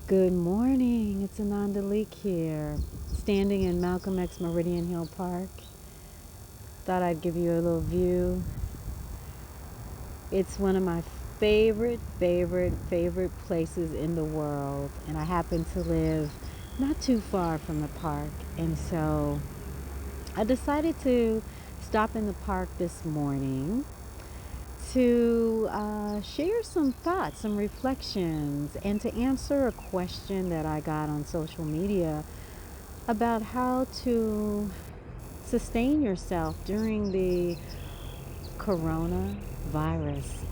Good morning, it's Ananda Leeke here, standing in Malcolm X Meridian Hill Park. Thought I'd give you a little view. It's one of my favorite places in the world, and I happen to live not too far from the park. And so I decided to stop in the park this morning to share some thoughts, some reflections, and to answer a question that I got on social media about how to sustain yourself during the coronavirus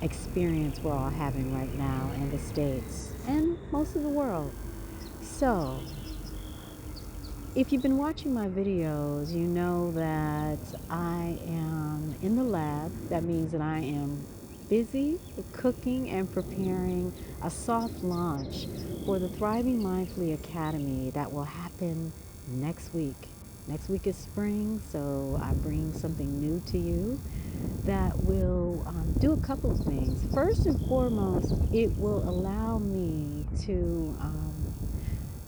experience we're all having right now in the States and most of the world. So, if you've been watching my videos, you know that I am in the lab. That means that I am busy cooking and preparing a soft launch for the Thriving Mindfully Academy that will happen next week. Next week is spring, so I bring something new to you that will do a couple of things. First and foremost, it will allow me to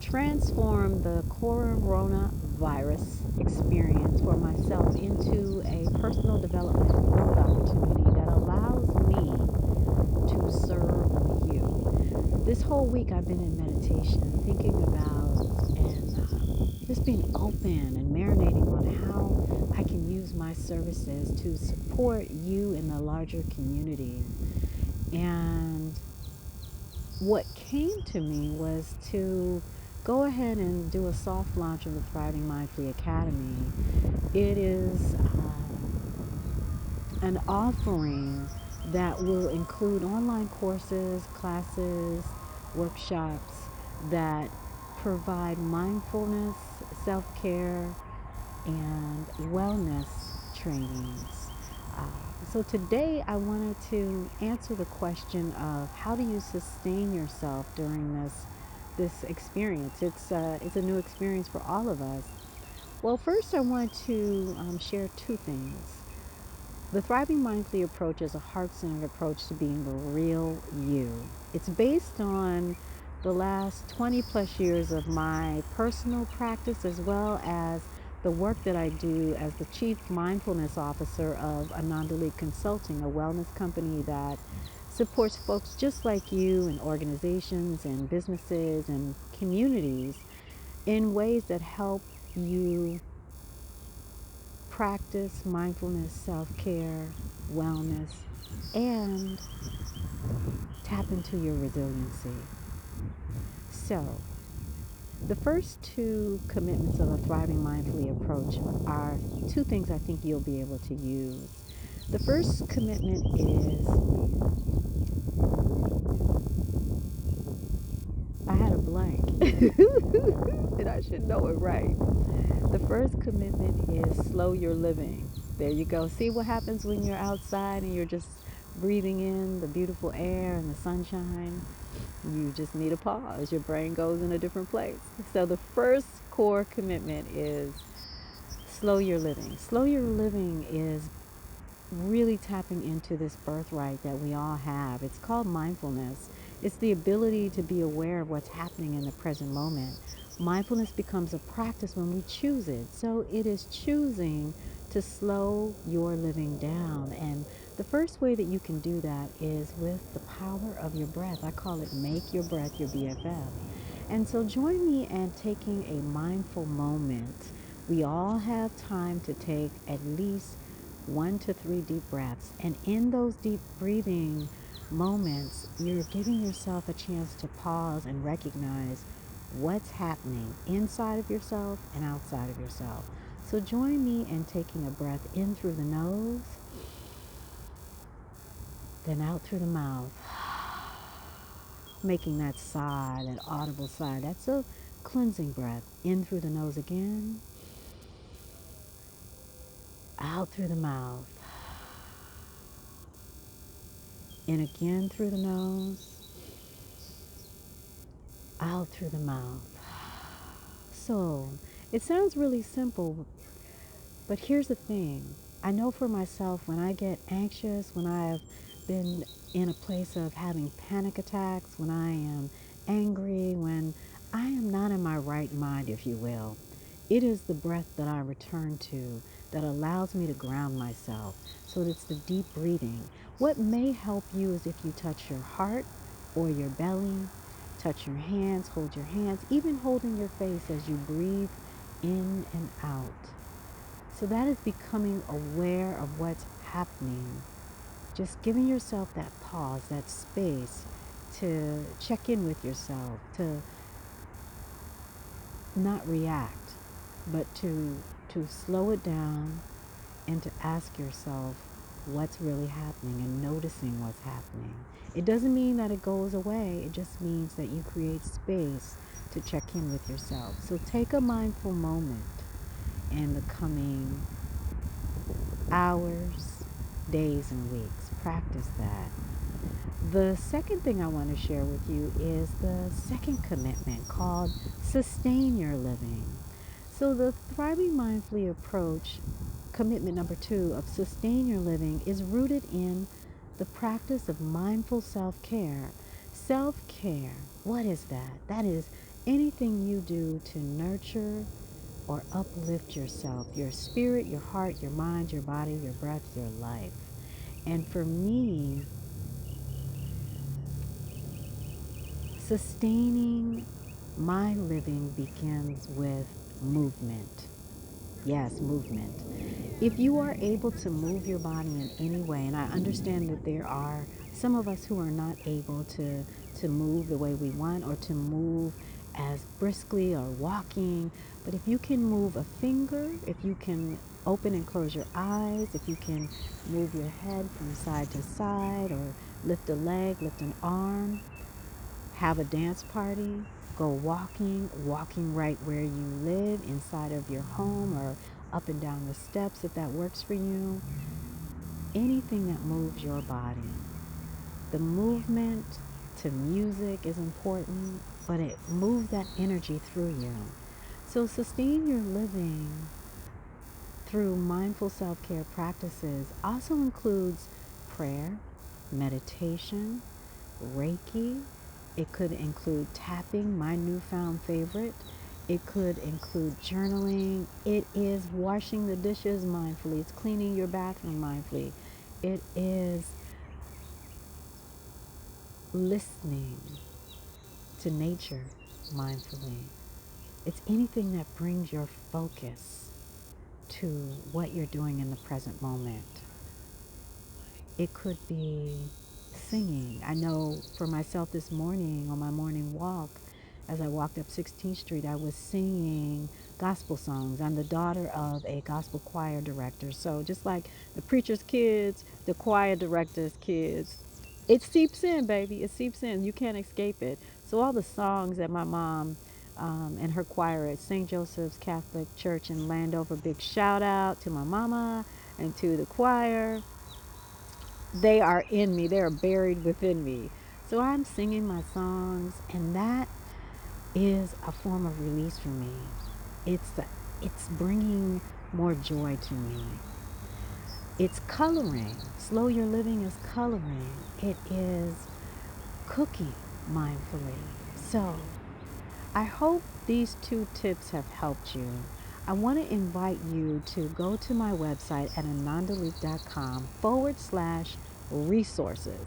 transform the coronavirus experience for myself into a personal development and growth opportunity that allows me to serve you. This whole week I've been in meditation, thinking about and just being open and marinating on how I can use my services to support you in the larger community. And what came to me was to go ahead and do a soft launch of the Thriving Mindfully Academy. It is an offering that will include online courses, classes, workshops that provide mindfulness, self-care, and wellness trainings. Uh, so today I wanted to answer the question of how do you sustain yourself during this experience. It's a new experience for all of us. Well, first I want to share two things. The Thriving Mindfully approach is a heart-centered approach to being the real you. It's based on the last 20 plus years of my personal practice as well as the work that I do as the Chief Mindfulness Officer of Ananda Leeke Consulting, a wellness company that supports folks just like you in organizations and businesses and communities in ways that help you practice mindfulness, self-care, wellness, and tap into your resiliency. So, the first two commitments of a Thriving Mindfully approach are two things I think you'll be able to use. The first commitment is, I had a blank, and I should know it right. The first commitment is slow your living. There you go. See what happens when you're outside and you're just breathing in the beautiful air and the sunshine? You just need a pause. Your brain goes in a different place. So the first core commitment is slow your living. Slow your living is really tapping into this birthright that we all have. It's called mindfulness. It's the ability to be aware of what's happening in the present moment. Mindfulness becomes a practice when we choose it. So it is choosing to slow your living down. And the first way that you can do that is with the power of your breath. I call it make your breath your BFF. And so join me in taking a mindful moment. We all have time to take at least 1 to 3 deep breaths. And in those deep breathing moments, you're giving yourself a chance to pause and recognize what's happening inside of yourself and outside of yourself. So join me in taking a breath in through the nose, then out through the mouth, making that sigh, that audible sigh. That's a cleansing breath. In through the nose again, out through the mouth, in again through the nose, out through the mouth. So it sounds really simple, but here's the thing. I know for myself, when I get anxious, when I have been in a place of having panic attacks, when I am angry, when I am not in my right mind, if you will. It is the breath that I return to that allows me to ground myself. So it's the deep breathing. What may help you is if you touch your heart or your belly, touch your hands, hold your hands, even holding your face as you breathe in and out. So that is becoming aware of what's happening. Just giving yourself that pause, that space to check in with yourself, to not react, but to slow it down and to ask yourself what's really happening and noticing what's happening. It doesn't mean that it goes away. It just means that you create space to check in with yourself. So take a mindful moment in the coming hours, days, and weeks. Practice that. The second thing I want to share with you is the second commitment called sustain your living. So the thriving mindfully approach, commitment number 2 of sustain your living, is rooted in the practice of mindful self-care. Self-care, what is that? That is anything you do to nurture or uplift yourself, your spirit, your heart, your mind, your body, your breath, your life. And for me, sustaining my living begins with movement. Yes, movement. If you are able to move your body in any way, and I understand that there are some of us who are not able to move the way we want or to move as briskly or walking, but if you can move a finger, if you can open and close your eyes, if you can move your head from side to side or lift a leg, lift an arm, have a dance party, go walking, walking right where you live, inside of your home or up and down the steps if that works for you. Anything that moves your body. The movement to music is important, but it moves that energy through you. So sustain your living through mindful self-care practices also includes prayer, meditation, Reiki. It could include tapping, my newfound favorite. It could include journaling. It is washing the dishes mindfully. It's cleaning your bathroom mindfully. It is listening to nature mindfully. It's anything that brings your focus to what you're doing in the present moment. It could be singing. I know for myself this morning on my morning walk, as I walked up 16th Street, I was singing gospel songs. I'm the daughter of a gospel choir director. So just like the preacher's kids, the choir director's kids, it seeps in, baby. It seeps in. You can't escape it. So all the songs that my mom and her choir at St. Joseph's Catholic Church in Landover, big shout out to my mama and to the choir. They are in me. They are buried within me. So I'm singing my songs, and that is a form of release for me. It's the, it's bringing more joy to me. It's coloring. Slow your living is coloring. It is cooking mindfully. So I hope these 2 tips have helped you. I want to invite you to go to my website at anandaleeke.com/resources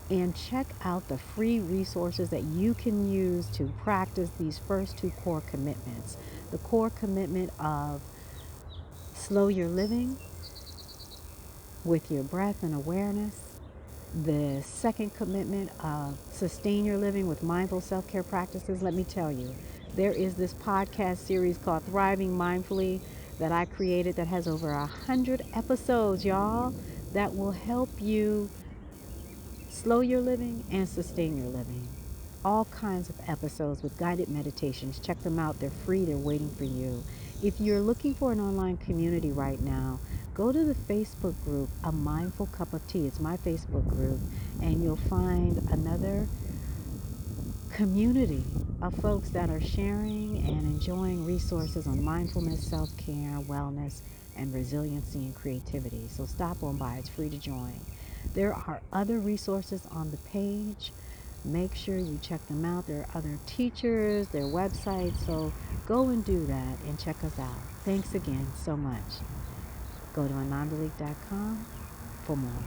and check out the free resources that you can use to practice these first 2 core commitments. The core commitment of slow your living with your breath and awareness. The second commitment of sustain your living with mindful self-care practices. Let me tell you, there is this podcast series called Thriving Mindfully that I created that has over 100 episodes, y'all, that will help you slow your living and sustain your living. All kinds of episodes with guided meditations. Check them out. They're free. They're waiting for you. If you're looking for an online community right now, go to the Facebook group, A Mindful Cup of Tea. It's my Facebook group. And you'll find another community of folks that are sharing and enjoying resources on mindfulness, self-care, wellness, and resiliency and creativity. So stop on by. It's free to join. There are other resources on the page make sure you check them out. There are other teachers, their websites, so go and do that and check us out. Thanks again so much. Go to anandaleeke.com for more.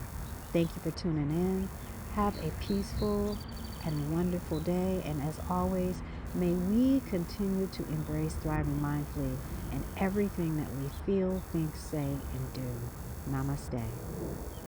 Thank you for tuning in. Have a peaceful and wonderful day. And as always, may we continue to embrace thriving mindfully in everything that we feel, think, say, and do. Namaste.